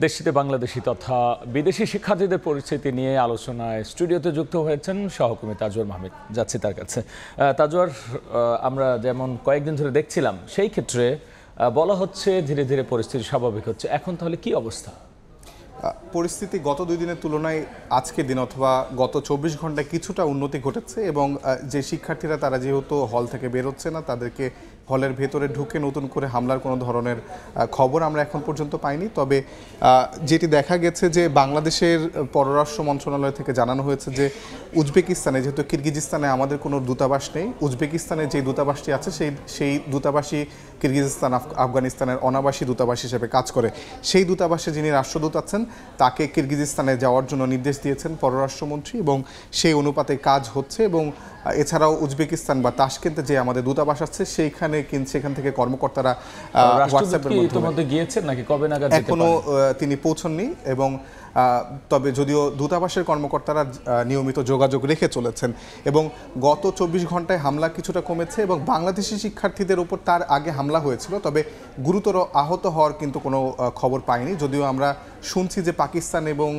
দেশটিতে বাংলাদেশি তথা বিদেশি শিক্ষার্থীদের পরিস্থিতি নিয়ে আলোচনায় স্টুডিওতে যুক্ত হয়েছেন সহকর্মী তাজওয়ার মাহমুদ। যাচ্ছি তার কাছে। তাজওয়ার, আমরা যেমন কয়েকদিন ধরে দেখছিলাম, সেই ক্ষেত্রে বলা হচ্ছে ধীরে ধীরে পরিস্থিতি স্বাভাবিক হচ্ছে। এখন তাহলে কি অবস্থা? পরিস্থিতি গত 2 দিনের তুলনায় আজকের দিন অথবা গত 24 ঘন্টায় কিছুটা উন্নতি ঘটেছে এবং যে শিক্ষার্থীরা তারা যেহেতু হল থেকে বেরোচ্ছে না, তাদেরকে হলের ভেতরে ঢুকে নতুন করে হামলার কোনো ধরনের খবর আমরা এখন পর্যন্ত পাইনি। তবে যেটি দেখা গেছে যে বাংলাদেশের পররাষ্ট্র মন্ত্রণালয় থেকে জানানো হয়েছে যে উজবেকিস্তানে, যেহেতু কিরগিজস্তানে আমাদের কোনো দূতাবাস নেই, উজবেকিস্তানে যে দূতাবাসটি আছে সেই দূতাবাসী কিরগিজস্তান আফগানিস্তানের অনাবাসী দূতাবাস হিসেবে কাজ করে। সেই দূতাবাসে যিনি রাষ্ট্রদূত আছেন তাকে কিরগিজস্তানে যাওয়ার জন্য নির্দেশ দিয়েছেন পররাষ্ট্রমন্ত্রী এবং সেই অনুপাতে কাজ হচ্ছে। এবং এছাড়াও উজবেকিস্তান বা তাশকেন্তে যে আমাদের দূতাবাস আছে সেখান থেকে কর্মকর্তারা হোয়াটসঅ্যাপের মাধ্যমে গিয়েছেন নাকি কবে নাগাদ? এখনো তিনি পৌঁছননি এবং তবে যদিও দূতাবাসের কর্মকর্তারা নিয়মিত যোগাযোগ রেখে চলেছেন এবং গত 24 ঘন্টায় হামলা কিছুটা কমেছে এবং বাংলাদেশি শিক্ষার্থীদের উপর তার আগে হামলা হয়েছিল, তবে গুরুতর আহত হওয়ার কিন্তু কোনো খবর পাইনি। যদিও আমরা শুনছি যে পাকিস্তান এবং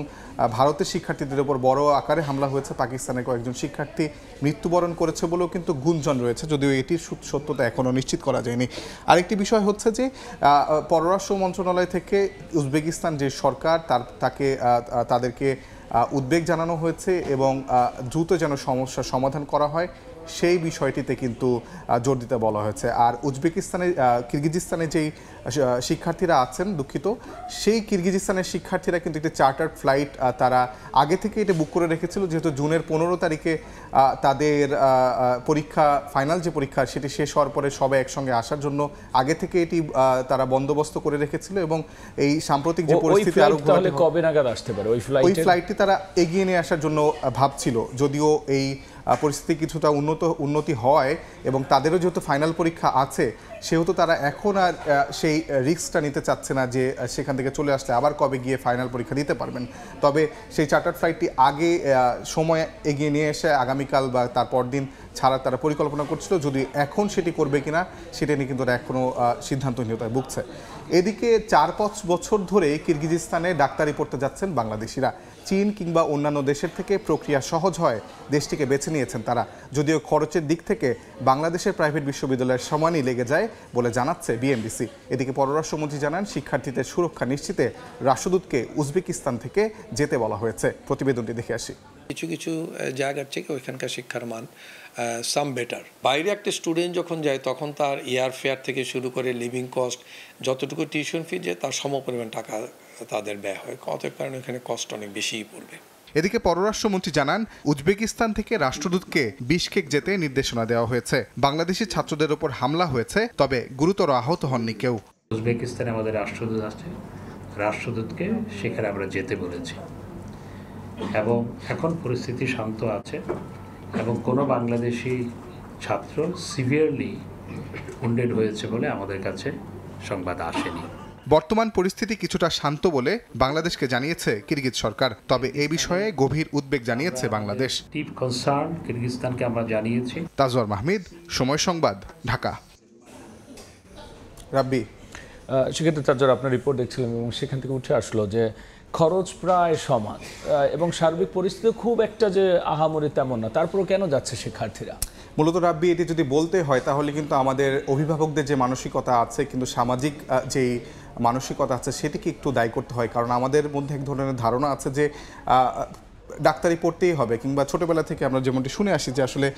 ভারতের শিক্ষার্থীদের উপর বড় আকারে হামলা হয়েছে, পাকিস্তানের কয়েকজন শিক্ষার্থী মৃত্যুবরণ করেছে বলেও কিন্তু গুঞ্জন রয়েছে, যদিও এটির সত্যতা এখনও নিশ্চিত করা যায়নি। আরেকটি বিষয় হচ্ছে যে পররাষ্ট্র মন্ত্রণালয় থেকে উজবেকিস্তান যে সরকার তাদেরকে উদ্বেগ জানানো হয়েছে এবং দ্রুত যেন সমস্যার সমাধান করা হয় সেই বিষয়টিতে কিন্তু জোর দিতে বলা হয়েছে। আর কিরগিজস্তানে যেই শিক্ষার্থীরা আছেন, দুঃখিত, সেই কিরগিজস্তানের শিক্ষার্থীরা কিন্তু একটি চার্টার্ড ফ্লাইট তারা আগে থেকে এটা বুক করে রেখেছিল, যেহেতু জুনের 15 তারিখে তাদের ফাইনাল যে পরীক্ষা সেটি শেষ হওয়ার পরে সবাই একসঙ্গে আসার জন্য আগে থেকে এটি তারা বন্দোবস্ত করে রেখেছিল এবং এই সাম্প্রতিক যে পরিস্থিতি আরো কবে নাগাদ আসতে পারে ওই ফ্লাইটটি তারা এগিয়ে নিয়ে আসার জন্য ভাবছিল। যদিও এই পরিস্থিতি কিছুটা উন্নতি হয় এবং তাদেরও যেহেতু ফাইনাল পরীক্ষা আছে, সেহেতু তারা এখন আর সেই রিস্কটা নিতে চাচ্ছে না যে সেখান থেকে চলে আসলে আবার কবে গিয়ে ফাইনাল পরীক্ষা দিতে পারবেন। তবে সেই চার্টার ফ্লাইটটি আগে সময় এগিয়ে নিয়ে এসে আগামীকাল বা তারপর দিন ছাড়ার তারা পরিকল্পনা করছিল, যদি এখন সেটি করবে কিনা সেটা নিয়ে কিন্তু এখনও সিদ্ধান্তহীনতায় ভুগছে। এদিকে 4-5 বছর ধরে কিরগিজস্তানে ডাক্তারি পড়তে যাচ্ছেন বাংলাদেশিরা। চীন কিংবা অন্যান্য দেশের থেকে প্রক্রিয়া সহজ হয় দেশটিকে বেছে নিয়েছেন তারা, যদিও খরচের দিক থেকে বাংলাদেশের প্রাইভেট বিশ্ববিদ্যালয়ের সমানই লেগে যায় বলে জানাচ্ছে বিএমডিসি। এদিকে পররাষ্ট্রমন্ত্রী জানান শিক্ষার্থীদের সুরক্ষা নিশ্চিতে রাষ্ট্রদূতকে উজবেকিস্তান থেকে যেতে বলা হয়েছে। প্রতিবেদনটি দেখে আসি। কিছু কিছু জায়গার থেকে ওইখানকার শিক্ষার মান সাম বেটার। বাইরে একটা স্টুডেন্ট যখন যায় তখন তার এয়ার ফেয়ার থেকে শুরু করে লিভিং কস্ট, যতটুকু টিউশন ফি যে তার সমপরিমাণ টাকা তাদের ব্যয় হয়, অতএব কারণে এখানে কস্ট অনেক বেশিই পড়বে। এদিকে পররাষ্ট্রমন্ত্রী জানান উজবেকিস্তান থেকে রাষ্ট্রদূতকে বিশকেক যেতে নির্দেশনা দেওয়া হয়েছে। বাংলাদেশি ছাত্রদের উপর হামলা হয়েছে, তবে গুরুতর আহত হননি কেউ। উজবেকিস্তানে আমাদের রাষ্ট্রদূত আছে, রাষ্ট্রদূতকে সেখানে আমরা যেতে বলেছি এবং এখন পরিস্থিতি শান্ত আছে এবং কোনো বাংলাদেশি ছাত্র সিভিয়ারলি উন্ডেড হয়েছে বলে আমাদের কাছে সংবাদ আসেনি। বর্তমান পরিস্থিতি কিছুটা শান্ত বলে বাংলাদেশকে জানিয়েছে কিরগিজ সরকার, তবে এই বিষয়ে গভীর উদ্বেগ জানিয়েছে বাংলাদেশ। ডিপ কনসার্ন কিরগিজস্তানকে আমরা জানিয়েছি। তাজওয়ার মাহমুদ, সময় সংবাদ, ঢাকা। রাব্বি, সেক্ষেত্রে তাজওয়ার, আপনার রিপোর্ট দেখছিলাম এবং সেখান থেকে উঠে আসলো যে খরচ প্রায় সমান এবং সার্বিক পরিস্থিতি খুব একটা যে আহামরি তেমন না, তারপরও কেন যাচ্ছে শিক্ষার্থীরা? মূলত রাব্বি, এটি যদি বলতে হয় তাহলে কিন্তু আমাদের অভিভাবকদের যে মানসিকতা আছে, কিন্তু সামাজিক যেই মানসিকতা আছে সেটিকে একটু দায়ী করতে হয়। কারণ আমাদের মধ্যে এক ধরনের ধারণা আছে যে ডাক্তারি পড়তেই হবে, কিংবা ছোটোবেলা থেকে আমরা যেমনটি শুনে আসি যে আসলে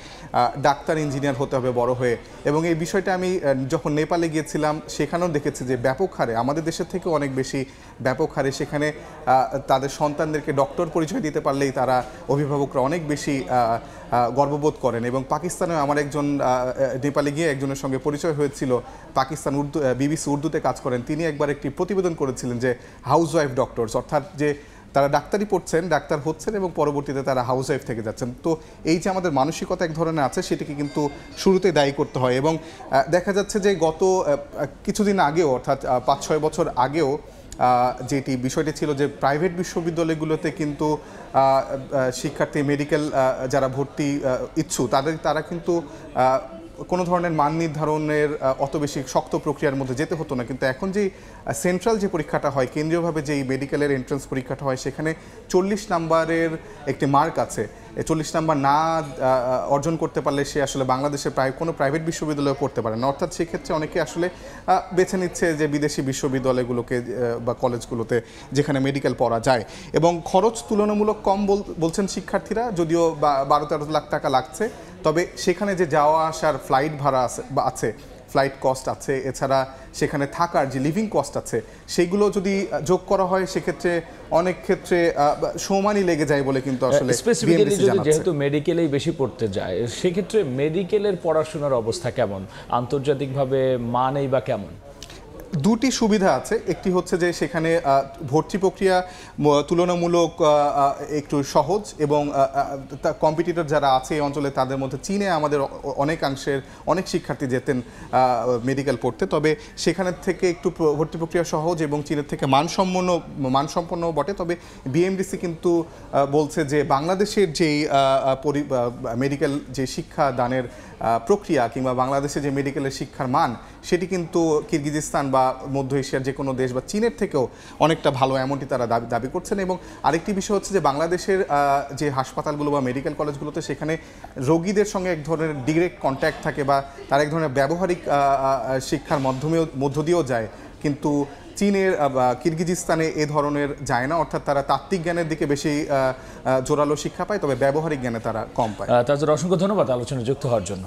ডাক্তার ইঞ্জিনিয়ার হতে হবে বড় হয়ে। এবং এই বিষয়টা আমি যখন নেপালে গিয়েছিলাম সেখানেও দেখেছি যে ব্যাপক হারে, আমাদের দেশের থেকে অনেক বেশি ব্যাপক হারে সেখানে তাদের সন্তানদেরকে ডক্টর পরিচয় দিতে পারলেই তারা অভিভাবকরা অনেক বেশি গর্ববোধ করেন। এবং পাকিস্তানেও আমার একজন নেপালে গিয়ে একজনের সঙ্গে পরিচয় হয়েছিল, পাকিস্তান বিবিসি উর্দুতে কাজ করেন। তিনি একবার একটি প্রতিবেদন করেছিলেন যে হাউস ওয়াইফ ডক্টরস, অর্থাৎ যে তারা ডাক্তারি পড়ছেন, ডাক্তার হচ্ছেন এবং পরবর্তীতে তারা হাউস ওয়াইফ থেকে যাচ্ছেন। তো এই যে আমাদের মানসিকতা এক ধরনের আছে সেটিকে কিন্তু শুরুতে দায়ী করতে হয়। এবং দেখা যাচ্ছে যে গত কিছুদিন আগেও, অর্থাৎ 5-6 বছর আগেও যেটি বিষয়টি ছিল যে প্রাইভেট বিশ্ববিদ্যালয়গুলোতে কিন্তু শিক্ষার্থী মেডিকেল যারা ভর্তি ইচ্ছুক তারা কিন্তু কোনো ধরনের মান নির্ধারণের অত বেশি শক্ত প্রক্রিয়ার মধ্যে যেতে হতো না, কিন্তু এখন যে সেন্ট্রাল যে পরীক্ষাটা হয়, কেন্দ্রীয়ভাবে যেই মেডিকেলের এন্ট্রান্স পরীক্ষাটা হয়, সেখানে 40 নাম্বারের একটি মার্ক আছে। 40 নাম্বার না অর্জন করতে পারলে সে আসলে বাংলাদেশের কোনো প্রাইভেট বিশ্ববিদ্যালয়ে পড়তে পারে না। অর্থাৎ সেক্ষেত্রে অনেকে আসলে বেছে নিচ্ছে যে বিদেশি বিশ্ববিদ্যালয়গুলোকে বা কলেজগুলোতে যেখানে মেডিকেল পড়া যায়, এবং খরচ তুলনামূলক কম বলছেন শিক্ষার্থীরা, যদিও 12-13 লাখ টাকা লাগছে, তবে সেখানে যে যাওয়া আসার ফ্লাইট ভাড়া আছে, ফ্লাইট কস্ট আছে, এছাড়া সেখানে থাকার যে লিভিং কস্ট আছে, সেইগুলো যদি যোগ করা হয় সেক্ষেত্রে অনেক ক্ষেত্রে সমানই লেগে যায় বলে কিন্তু আসলে স্পেসিফিক্যালি যেহেতু মেডিকেলেই বেশি পড়তে যায়, সেক্ষেত্রে মেডিকেলের পড়াশোনার অবস্থা কেমন, আন্তর্জাতিকভাবে মানেই বা কেমন? দুটি সুবিধা আছে। একটি হচ্ছে যে সেখানে ভর্তি প্রক্রিয়া তুলনামূলক একটু সহজ, এবং কম্পিটিটর যারা আছে এই অঞ্চলে তাদের মধ্যে চীনে আমাদের অনেক শিক্ষার্থী যেতেন মেডিকেল পড়তে, তবে সেখানের থেকে একটু ভর্তি প্রক্রিয়া সহজ এবং চীনের থেকে মানসম্পন্ন বটে। তবে বিএমডিসি কিন্তু বলছে যে বাংলাদেশের যেই মেডিকেল যে শিক্ষা দানের প্রক্রিয়া কিংবা বাংলাদেশে যে মেডিকেলের শিক্ষার মান, সেটি কিন্তু কিরগিজস্তান বা মধ্য এশিয়ার যে কোনো দেশ বা চীনের থেকেও অনেকটা ভালো, এমনটি তারা দাবি করছেন। এবং আরেকটি বিষয় হচ্ছে যে বাংলাদেশের যে হাসপাতালগুলো বা মেডিকেল কলেজগুলোতে সেখানে রোগীদের সঙ্গে এক ধরনের ডিরেক্ট কন্ট্যাক্ট থাকে বা তার এক ধরনের ব্যবহারিক শিক্ষার মধ্য দিয়েও যায়, কিন্তু চীনের কিরগিজস্তানে এ ধরনের যায় না। অর্থাৎ তারা তাত্ত্বিক জ্ঞানের দিকে বেশি জোরালো শিক্ষা পায়, তবে ব্যবহারিক জ্ঞানে তারা কম পায়। তাজুর, অসংখ্য ধন্যবাদ আলোচনায় যুক্ত হওয়ার জন্য।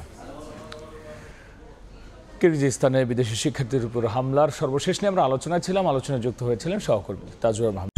কিরগিজস্তানে বিদেশি শিক্ষার্থীদের উপর হামলার সর্বশেষ নিয়ে আমরা আলোচনায় ছিলাম। আলোচনায় যুক্ত হয়েছিলেন সহকর্মী তাজুর মাহমুদ।